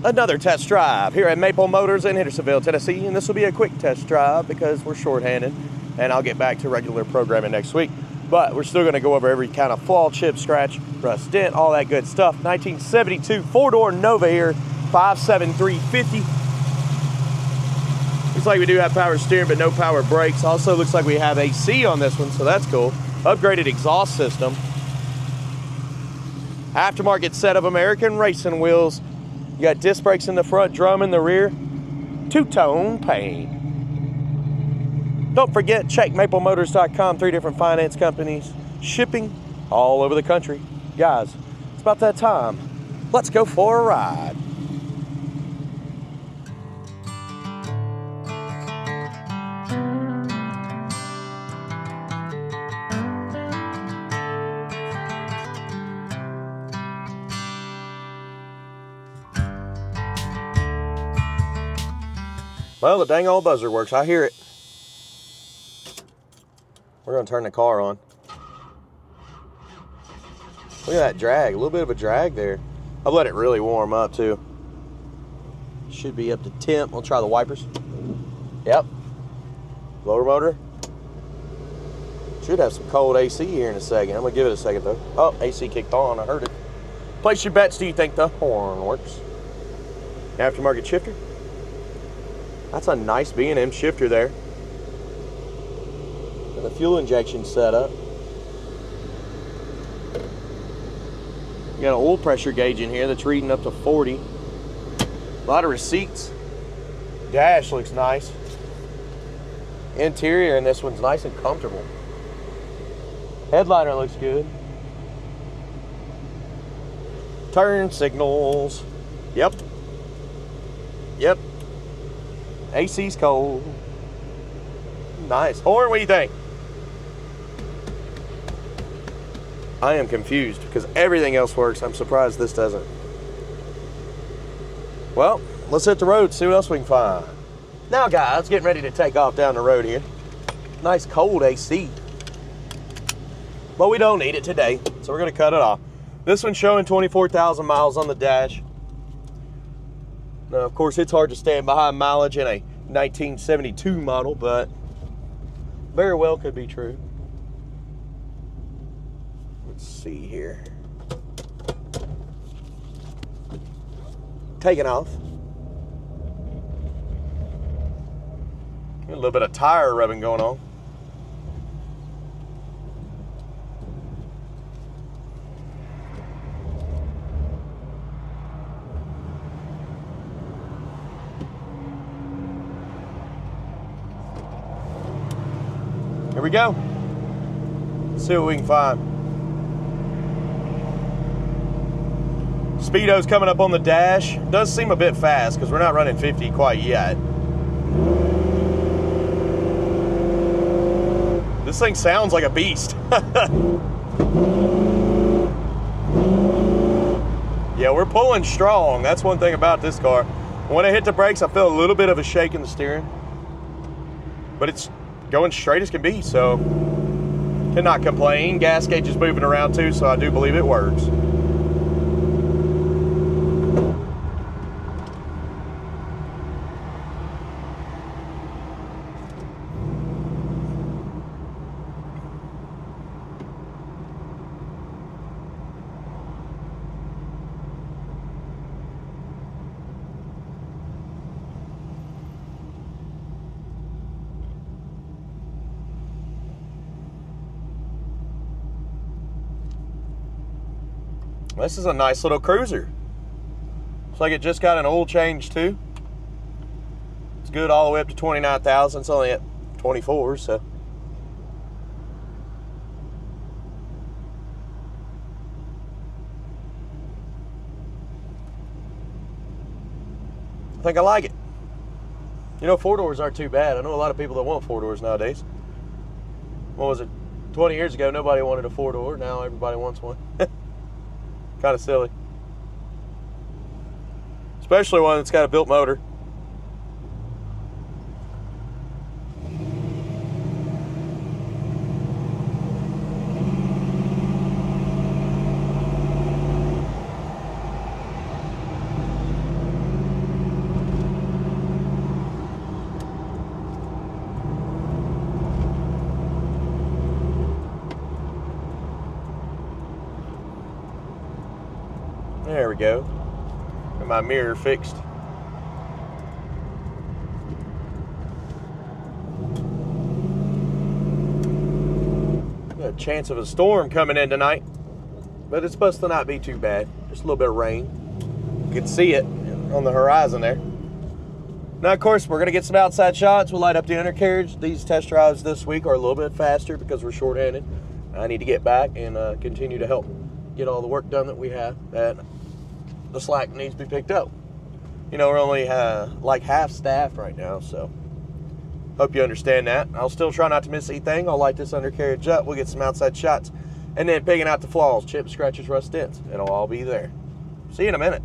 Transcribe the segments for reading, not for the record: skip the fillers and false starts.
another test drive here at Maple Motors in Hendersonville, Tennessee, and this will be a quick test drive because we're short-handed, and I'll get back to regular programming next week. But we're still going to go over every kind of flaw, chip, scratch, rust, dent, all that good stuff. 1972 four-door Nova here, 57350. Looks like we do have power steering, but no power brakes. Also looks like we have AC on this one, so that's cool. Upgraded exhaust system. Aftermarket set of American racing wheels. You got disc brakes in the front, drum in the rear. Two-tone paint. Don't forget, check maplemotors.com. 3 different finance companies. Shipping all over the country. Guys, it's about that time. Let's go for a ride. Well, the dang old buzzer works. I hear it. We're going to turn the car on. Look at that drag. A little bit of a drag there. I've let it really warm up, too. Should be up to temp. We'll try the wipers. Yep. Blower motor. Should have some cold AC here in a second. I'm going to give it a second, though. Oh, AC kicked on. I heard it. Place your bets. Do you think the horn works? Aftermarket shifter. That's a nice B&M shifter there. And the fuel injection setup. You got an oil pressure gauge in here that's reading up to 40. A lot of receipts. Dash looks nice. Interior in this one's nice and comfortable. Headliner looks good. Turn signals. Yep. Yep. AC's cold. Nice. Horn, what do you think? I am confused because everything else works. I'm surprised this doesn't. Well, let's hit the road, see what else we can find. Now, guys, getting ready to take off down the road here. Nice cold AC. But we don't need it today, so we're going to cut it off. This one's showing 24,000 miles on the dash. Now, of course, it's hard to stand behind mileage in a 1972 model, but very well could be true. Let's see here. Taking off. A little bit of tire rubbing going on. Here we go. Let's see what we can find. Speedo's coming up on the dash. Does seem a bit fast because we're not running 50 quite yet. This thing sounds like a beast. Yeah, we're pulling strong. That's one thing about this car. When I hit the brakes, I feel a little bit of a shake in the steering. But it's going straight as can be, so cannot complain. Gas gauge is moving around too, so I do believe it works. This is a nice little cruiser. Looks like it just got an oil change too. It's good all the way up to 29,000. It's only at 24, so. I think I like it. You know, 4-doors aren't too bad. I know a lot of people that want 4-doors nowadays. What was it? 20 years ago, nobody wanted a 4-door. Now everybody wants one. Kind of silly. Especially one that's got a built motor. go. Got my mirror fixed. Got a chance of a storm coming in tonight, but it's supposed to not be too bad. Just a little bit of rain. You can see it on the horizon there. Now, of course, we're going to get some outside shots. We'll light up the undercarriage. These test drives this week are a little bit faster because we're short-handed. I need to get back and continue to help get all the work done that we have, that the slack needs to be picked up. You know, we're only like half staffed right now, so hope you understand that. I'll still try not to miss anything. I'll light this undercarriage up. We'll get some outside shots. And then picking out the flaws, chips, scratches, rust, dents. It'll all be there. See you in a minute.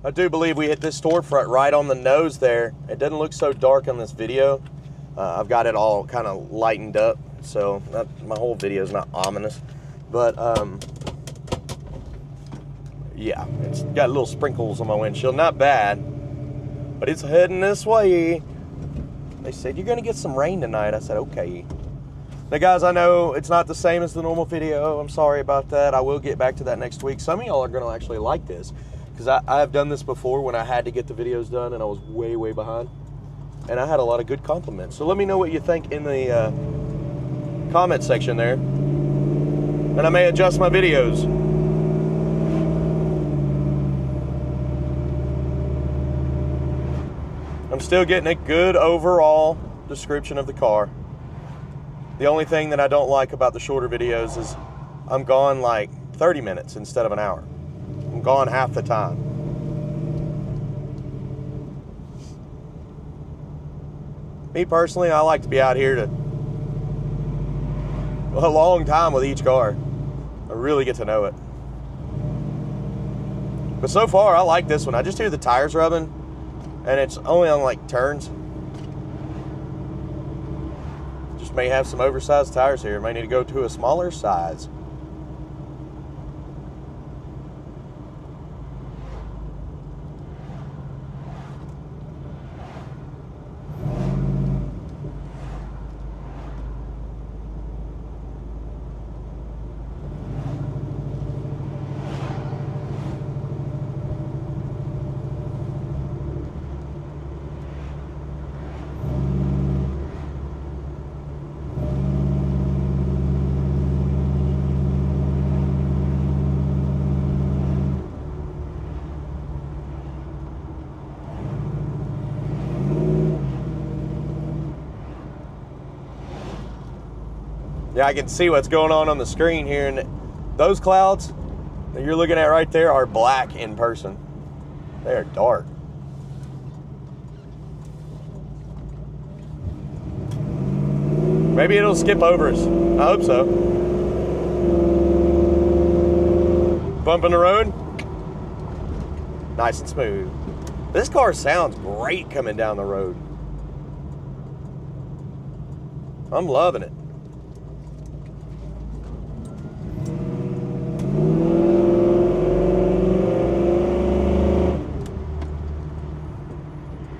I do believe we hit this storefront right on the nose there. It doesn't look so dark on this video. I've got it all kind of lightened up, so my whole video is not ominous. But yeah, it's got little sprinkles on my windshield. Not bad, but it's heading this way. They said, you're gonna get some rain tonight. I said, okay. Now guys, I know it's not the same as the normal video. I'm sorry about that. I will get back to that next week. Some of y'all are gonna actually like this, because I've done this before when I had to get the videos done and I was way, way behind. And I had a lot of good compliments. So let me know what you think in the comment section there. And I may adjust my videos. I'm still getting a good overall description of the car. The only thing that I don't like about the shorter videos is I'm gone like 30 minutes instead of an hour. I'm gone half the time. Me personally, I like to be out here to a long time with each car. I really get to know it. But so far, I like this one. I just hear the tires rubbing, and it's only on like turns. Just may have some oversized tires here. May need to go to a smaller size. Yeah, I can see what's going on the screen here, and those clouds that you're looking at right there are black in person. They are dark. Maybe it'll skip over us. I hope so. Bumping the road. Nice and smooth. This car sounds great coming down the road. I'm loving it.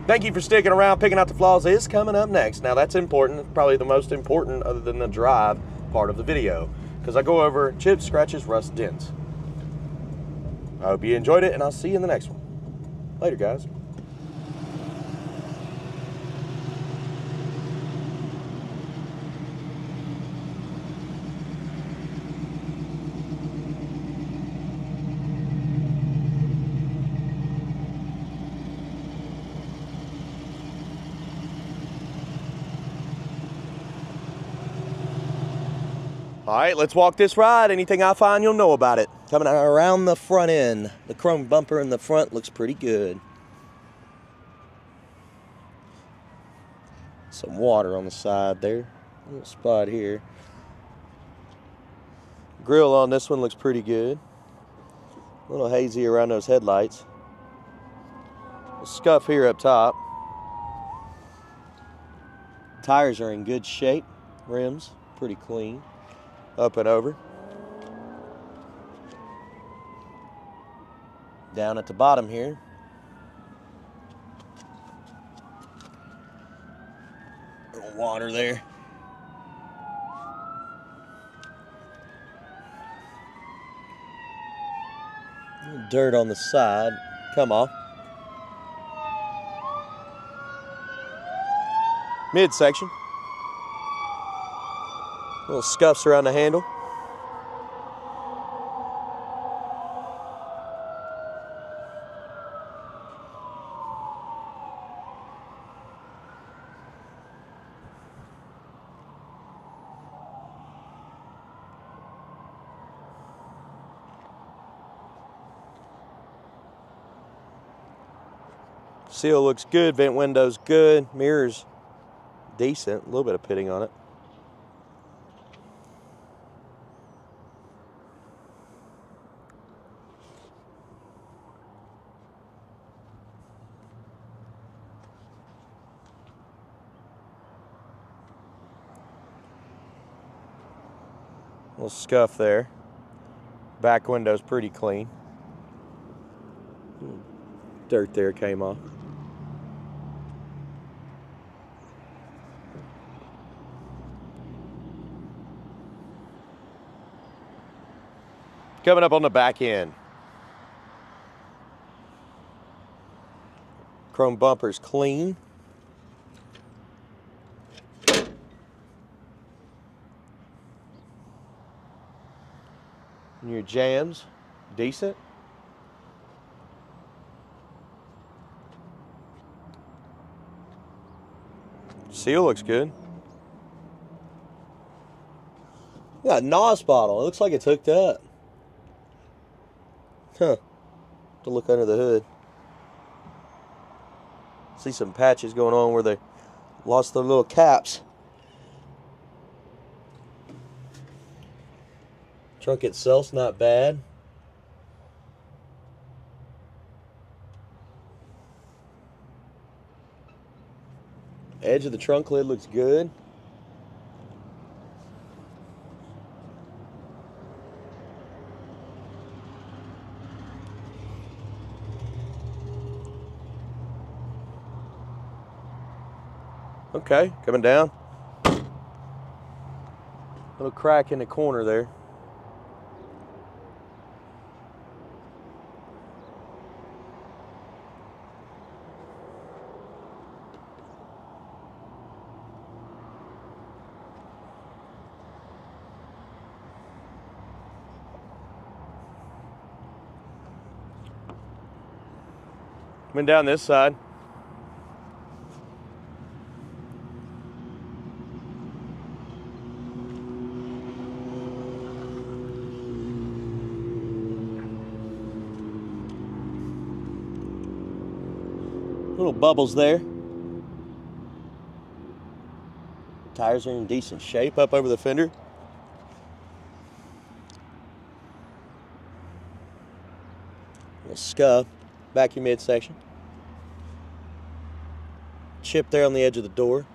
Thank you for sticking around. Picking out the flaws is coming up next. Now that's important, probably the most important other than the drive part of the video, because I go over chips, scratches, rust, dents. I hope you enjoyed it, and I'll see you in the next one. Later, guys. All right, let's walk this ride. Anything I find, you'll know about it. Coming around the front end. The chrome bumper in the front looks pretty good. Some water on the side there. A little spot here. Grill on this one looks pretty good. A little hazy around those headlights. A scuff here up top. Tires are in good shape. Rims, pretty clean. Up and over. Down at the bottom here. A little water there. A little dirt on the side. Come off. Midsection. Little scuffs around the handle. Seal looks good, vent windows good, mirrors decent, a little bit of pitting on it. Little scuff there. Back window's pretty clean. Dirt there came off. Coming up on the back end. Chrome bumper's clean. And your jams, decent. Seal looks good. Got a NOS bottle. It looks like it's hooked up. Huh. To look under the hood. See some patches going on where they lost their little caps. Trunk itself's not bad. Edge of the trunk lid looks good. Okay, coming down. Little crack in the corner there. Coming down this side. Little bubbles there. Tires are in decent shape up over the fender. Little scuff, vacuum midsection. Chip there on the edge of the door.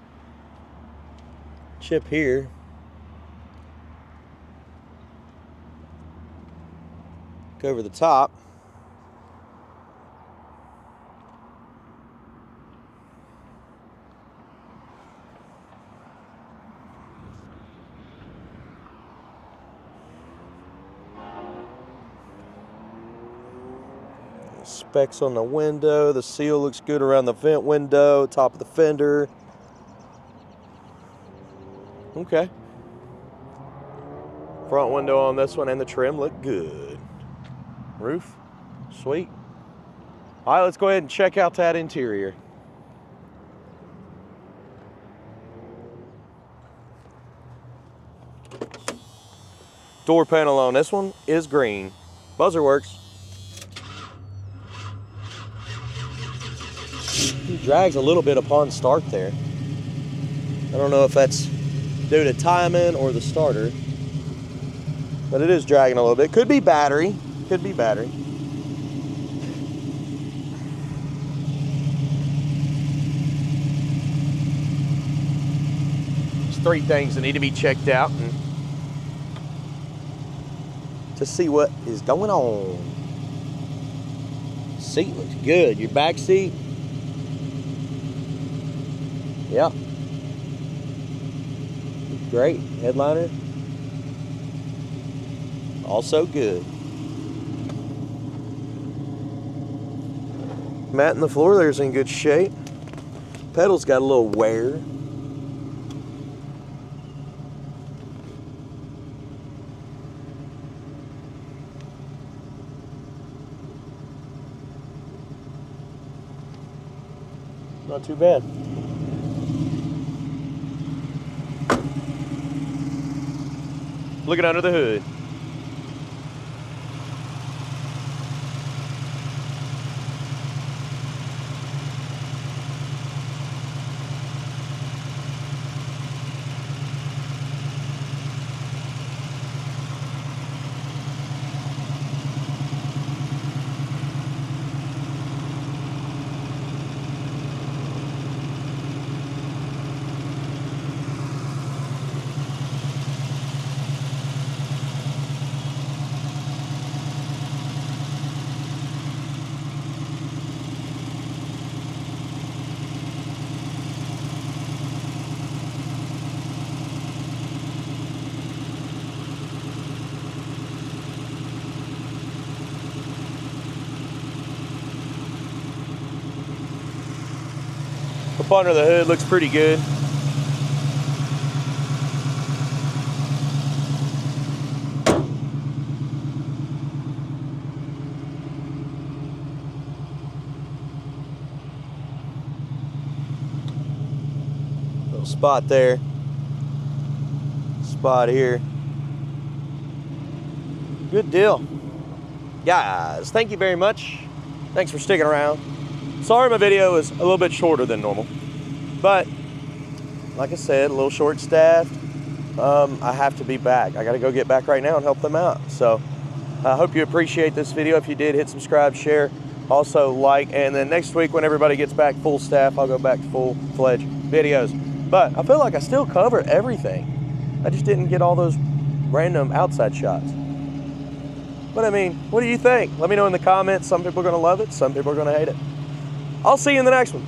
Chip here. Go over the top. Specs on the window. The seal looks good around the vent window, top of the fender. Okay. Front window on this one and the trim look good. Roof, sweet. All right, let's go ahead and check out that interior. Door panel on this one is green. Buzzer works. It drags a little bit upon start there. I don't know if that's due to timing or the starter, but it is dragging a little bit. Could be battery. Could be battery. There's 3 things that need to be checked out and to see what is going on. Seat looks good. Your back seat. Yeah. Great. Headliner. Also good. Mat in the floor there's in good shape. Pedals got a little wear. Not too bad. Looking under the hood. Up under the hood looks pretty good. Little spot there. Spot here. Good deal. Guys, thank you very much. Thanks for sticking around. Sorry my video is a little bit shorter than normal, but like I said, a little short-staffed. I have to be back. I got to go get back right now and help them out. So I hope you appreciate this video. If you did, hit subscribe, share, also like, and then next week when everybody gets back full staff, I'll go back to full-fledged videos. But I feel like I still covered everything. I just didn't get all those random outside shots. But I mean, what do you think? Let me know in the comments. Some people are going to love it. Some people are going to hate it. I'll see you in the next one.